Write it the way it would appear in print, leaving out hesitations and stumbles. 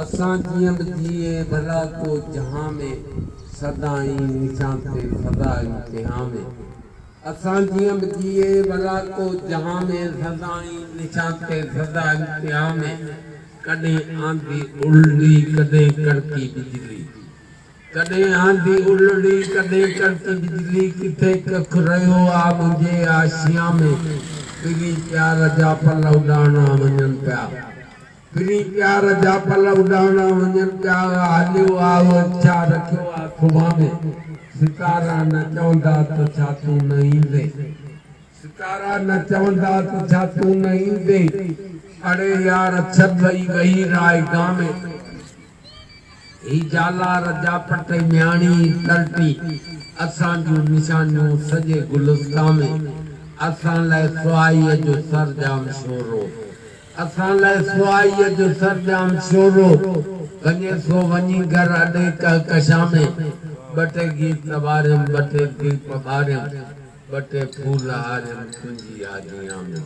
असां जियं बि जिए भला को जहां में सदाई निशान ते सदा इम्तिहान में असां जियं बि जिए भला को जहां में सदाई निशान ते सदा इम्तिहान में कॾहिं आंधी उलड़ी कॾहिं कड़की बिजली कॾहिं आंधी उलड़ी कॾहिं कड़की बिजली किथे कख रहियो आहे मुंहिंजे आशिया में फिरी प्यार जा पल उॾाणा वञनि पिया फिरी प्यार जा पल उॾाणा वञनि पिया हलियो आहे छा रखियो आहे सुभाणे में सितारा न चवंदा त छा तूं न ईंदे सितारा न चवंदा त छा तूं न ईंदे अड़े यार छॾ वई वही रायगाह में ही जाला रजा पटे न्याणी तलटी असां जूं निशानियूं सॼे गुलिस्तान में असां लाइ सुआईअ जो सरजाम शोरो असां लाइ सुआईअ जो सरजाम शोरो वञे सो वञी घर अॾे कहकशा में ॿ टे गीत ॿारियम ॿ टे दीप ॿारियम ॿ टे फूल हारियम तुंहिंजी यादियां में